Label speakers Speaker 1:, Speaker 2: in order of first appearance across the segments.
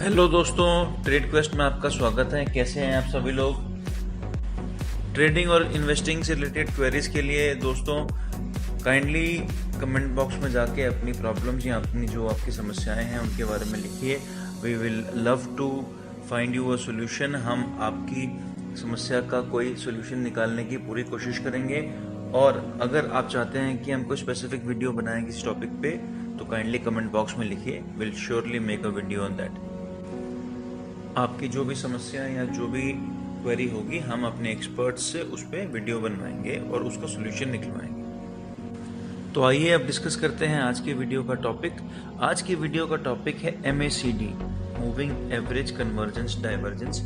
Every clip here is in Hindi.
Speaker 1: हेलो दोस्तों, ट्रेड क्वेस्ट में आपका स्वागत है। कैसे हैं आप सभी लोग? ट्रेडिंग और इन्वेस्टिंग से रिलेटेड क्वेरीज के लिए दोस्तों काइंडली कमेंट बॉक्स में जाके अपनी प्रॉब्लम्स या अपनी जो आपकी समस्याएं हैं उनके बारे में लिखिए। We will love to find you a solution. हम आपकी समस्या का कोई सोल्यूशन निकालने की पूरी कोशिश करेंगे। और अगर आप चाहते हैं कि हम कोई स्पेसिफिक वीडियो बनाएं किसी टॉपिक पे तो काइंडली कमेंट बॉक्स में लिखिए। Will surely make a video on that. आपकी जो भी समस्या या जो भी क्वेरी होगी हम अपने एक्सपर्ट्स से उस पर वीडियो बनवाएंगे और उसका सोल्यूशन निकलवाएंगे। तो आइए अब डिस्कस करते हैं आज के वीडियो का टॉपिक। आज की वीडियो का टॉपिक है MACD, moving average convergence divergence.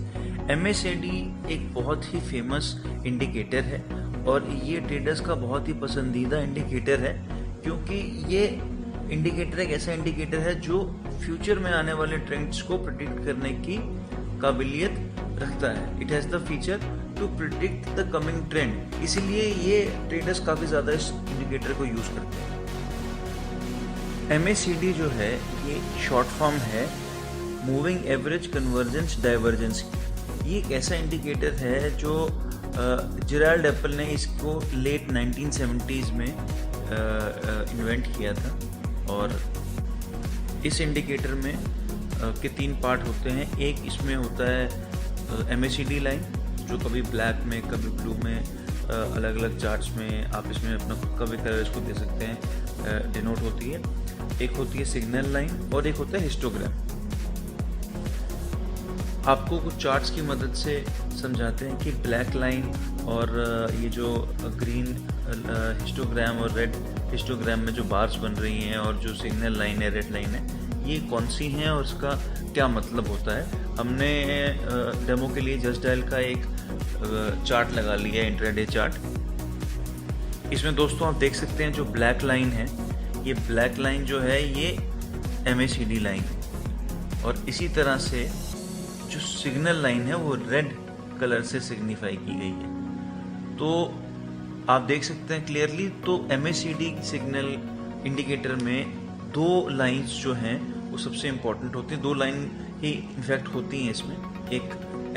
Speaker 1: MACD एक बहुत ही फेमस इंडिकेटर है और ये ट्रेडर्स का बहुत ही पसंदीदा इंडिकेटर है, क्योंकि ये इंडिकेटर एक ऐसा इंडिकेटर है जो फ्यूचर में आने वाले ट्रेंड्स को प्रेडिक्ट करने की काबिलियत रखता है। It has the feature to predict the coming trend, इसीलिए ये ट्रेडर्स काफ़ी ज़्यादा इस इंडिकेटर को यूज़ करते हैं। MACD जो है ये शॉर्ट फॉर्म है मूविंग एवरेज कन्वर्जेंस डाइवर्जेंस। ये एक ऐसा इंडिकेटर है जो जेराल्ड एप्पल ने इसको लेट 1970s में इन्वेंट किया था। और इस इंडिकेटर में के 3 पार्ट होते हैं। एक इसमें होता है MACD लाइन, जो कभी ब्लैक में कभी ब्लू में अलग अलग चार्ट्स में आप इसमें अपना खुद का भी कलर इसको दे सकते हैं, डिनोट होती है। एक होती है सिग्नल लाइन और एक होता है हिस्टोग्राम। आपको कुछ चार्ट्स की मदद से समझाते हैं कि ब्लैक लाइन और ये जो ग्रीन हिस्टोग्राम और रेड हिस्टोग्राम में जो बार्स बन रही हैं और जो सिग्नल लाइन है, रेड लाइन है, ये कौन सी हैं और इसका क्या मतलब होता है। हमने डेमो के लिए जस्ट डायल का एक चार्ट लगा लिया है, इंट्राडे चार्ट। इसमें दोस्तों आप देख सकते हैं जो ब्लैक लाइन है, ये ब्लैक लाइन जो है ये MACD लाइन है। और इसी तरह से जो सिग्नल लाइन है वो रेड कलर से सिग्निफाई की गई है। तो आप देख सकते हैं क्लियरली। तो MACD सिग्नल इंडिकेटर में 2 लाइंस जो हैं वो सबसे इंपॉर्टेंट होती हैं। 2 लाइन ही इनफैक्ट होती हैं इसमें, एक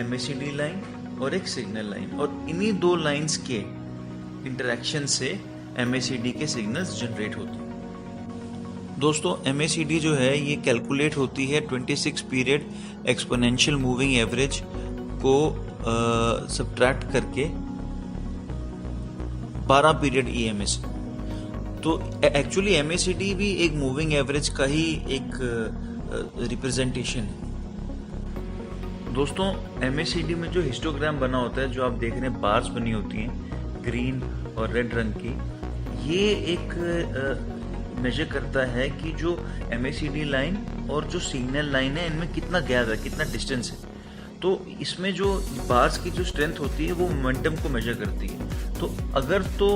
Speaker 1: MACD लाइन और एक सिग्नल लाइन। और इन्हीं 2 लाइंस के इंटरेक्शन से MACD के सिग्नल्स जनरेट होते हैं। दोस्तों MACD जो है ये कैलकुलेट होती है 26 पीरियड एक्सपोनेंशियल मूविंग एवरेज को सब्ट्रैक्ट करके 12 पीरियड EMA से। तो एक्चुअली MACD भी एक मूविंग एवरेज का ही एक रिप्रेजेंटेशन है। दोस्तों MACD में जो हिस्टोग्राम बना होता है, जो आप देख रहे हैं बार्स बनी होती हैं ग्रीन और रेड रंग की, ये एक मेजर करता है कि जो MACD लाइन और जो सिग्नल लाइन है इनमें कितना गैप है, कितना डिस्टेंस है। तो इसमें जो बार्स की जो स्ट्रेंथ होती है वो मोमेंटम को मेजर करती है। तो अगर तो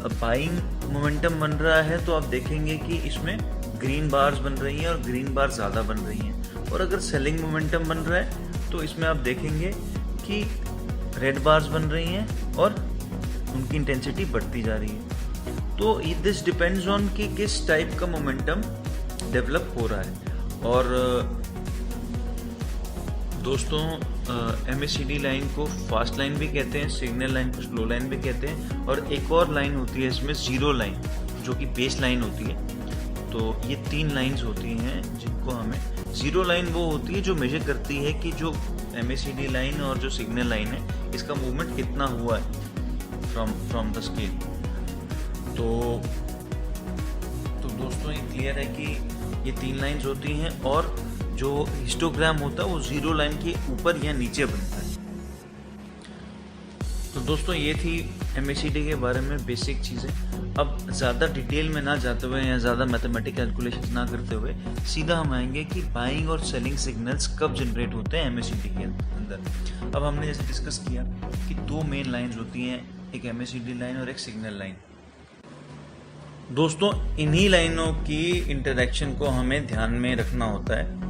Speaker 1: बाइंग मोमेंटम बन रहा है तो आप देखेंगे कि इसमें ग्रीन बार्स बन रही हैं और ग्रीन बार ज़्यादा बन रही हैं। और अगर सेलिंग मोमेंटम बन रहा है तो इसमें आप देखेंगे कि रेड बार्स बन रही हैं और उनकी इंटेंसिटी बढ़ती जा रही है। तो दिस डिपेंड्स ऑन कि किस टाइप का मोमेंटम डेवलप हो रहा है। और दोस्तों MACD लाइन को फास्ट लाइन भी कहते हैं, सिग्नल लाइन को स्लो लाइन भी कहते हैं। और एक और लाइन होती है इसमें जीरो लाइन, जो कि बेस लाइन होती है। तो ये 3 लाइंस होती हैं जिनको हमें, जीरो लाइन वो होती है जो मेजर करती है कि जो MACD लाइन और जो सिग्नल लाइन है इसका मूवमेंट कितना हुआ है फ्रॉम द स्केल। तो दोस्तों ये क्लियर है कि ये 3 लाइंस होती हैं और जो हिस्टोग्राम होता है वो जीरो लाइन के ऊपर या नीचे बनता है। तो दोस्तों ये थी MACD के बारे में बेसिक चीज़ें। अब ज़्यादा डिटेल में ना जाते हुए या ज़्यादा मैथमेटिकल कैलकुलेशन ना करते हुए सीधा हम आएंगे कि बाइंग और सेलिंग सिग्नल्स कब जनरेट होते हैं MACD के अंदर। अब हमने जैसे डिस्कस किया कि 2 मेन लाइंस होती हैं, एक MACD लाइन और एक सिग्नल लाइन। दोस्तों इन्हीं लाइनों की इंटरेक्शन को हमें ध्यान में रखना होता है।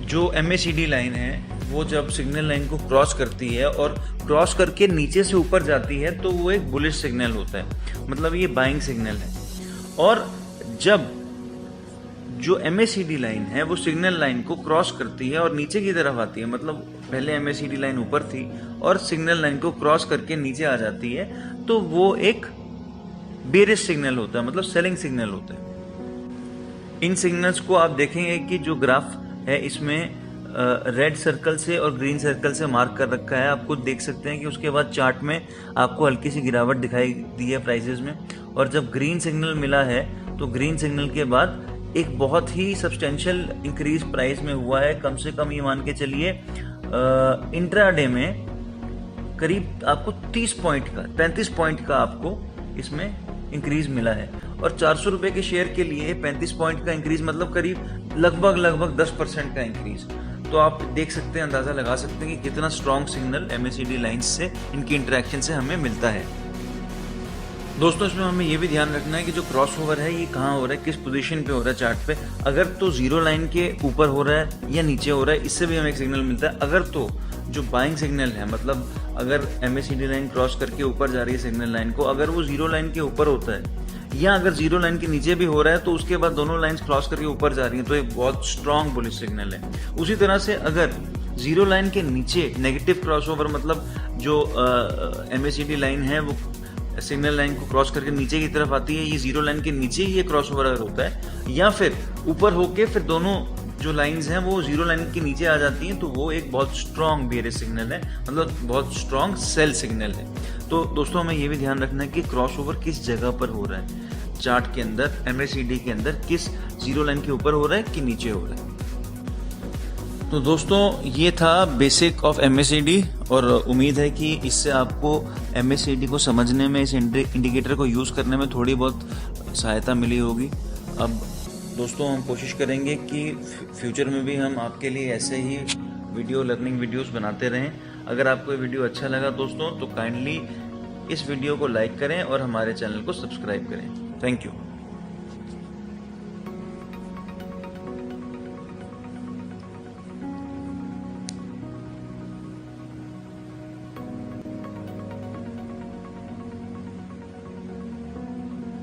Speaker 1: जो MACD लाइन है वो जब सिग्नल लाइन को क्रॉस करती है और क्रॉस करके नीचे से ऊपर जाती है तो वो एक बुलिश सिग्नल होता है, मतलब ये बाइंग सिग्नल है। और जब जो MACD लाइन है वो सिग्नल लाइन को क्रॉस करती है और नीचे की तरफ आती है, मतलब पहले MACD लाइन ऊपर थी और सिग्नल लाइन को क्रॉस करके नीचे आ जाती है, तो वो एक बेरिश सिग्नल होता है, मतलब सेलिंग सिग्नल होता है। इन सिग्नल्स को आप देखेंगे कि जो ग्राफ है इसमें रेड सर्कल से और ग्रीन सर्कल से मार्क कर रखा है। आप खुद देख सकते हैं कि उसके बाद चार्ट में आपको हल्की सी गिरावट दिखाई दी है प्राइसेस में, और जब ग्रीन सिग्नल मिला है तो ग्रीन सिग्नल के बाद एक बहुत ही सब्सटेंशियल इंक्रीज प्राइस में हुआ है। कम से कम ये मान के चलिए इंट्राडे में करीब आपको 30 पॉइंट का 35 पॉइंट का आपको इसमें इंक्रीज मिला है, और 400 रुपए के शेयर के लिए 35 पॉइंट का इंक्रीज मतलब करीब लगभग 10% का इंक्रीज। तो आप देख सकते हैं, अंदाजा लगा सकते हैं कि कितना स्ट्रॉन्ग सिग्नल MACD लाइंस से, इनकी इंटरेक्शन से हमें मिलता है। दोस्तों इसमें हमें ये भी ध्यान रखना है कि जो क्रॉस ओवर है ये कहाँ हो रहा है, किस पोजीशन पे हो रहा है चार्ट पे। अगर तो जीरो लाइन के ऊपर हो रहा है या नीचे हो रहा है, इससे भी हमें एक सिग्नल मिलता है। अगर तो जो बाइंग सिग्नल है, मतलब अगर MACD लाइन क्रॉस करके ऊपर जा रही है सिग्नल लाइन को, अगर वो जीरो लाइन के ऊपर होता है या अगर जीरो लाइन के नीचे भी हो रहा है, तो उसके बाद दोनों लाइंस क्रॉस करके ऊपर जा रही हैं, तो एक बहुत स्ट्रॉन्ग बुलिश सिग्नल है। उसी तरह से अगर जीरो लाइन के नीचे नेगेटिव क्रॉसओवर, मतलब जो MACD लाइन है वो सिग्नल लाइन को क्रॉस करके नीचे की तरफ आती है, ये जीरो लाइन के नीचे ही ये क्रॉसओवर अगर होता है, या फिर ऊपर होके फिर दोनों जो लाइंस हैं वो जीरो लाइन के नीचे आ जाती हैं, तो वो एक बहुत स्ट्रॉन्ग बेरिश सिग्नल है, मतलब बहुत स्ट्रॉन्ग सेल सिग्नल है। तो दोस्तों हमें ये भी ध्यान रखना है कि क्रॉसओवर किस जगह पर हो रहा है चार्ट के अंदर, MACD के अंदर, किस जीरो लाइन के ऊपर हो रहा है कि नीचे हो रहा है। तो दोस्तों ये था बेसिक ऑफ MACD, और उम्मीद है कि इससे आपको MACD को समझने में, इस इंडिकेटर को यूज़ करने में थोड़ी बहुत सहायता मिली होगी। अब दोस्तों हम कोशिश करेंगे कि फ्यूचर में भी हम आपके लिए ऐसे ही लर्निंग वीडियोस बनाते रहें। अगर आपको ये वीडियो अच्छा लगा दोस्तों तो काइंडली इस वीडियो को लाइक करें और हमारे चैनल को सब्सक्राइब करें। Thank you.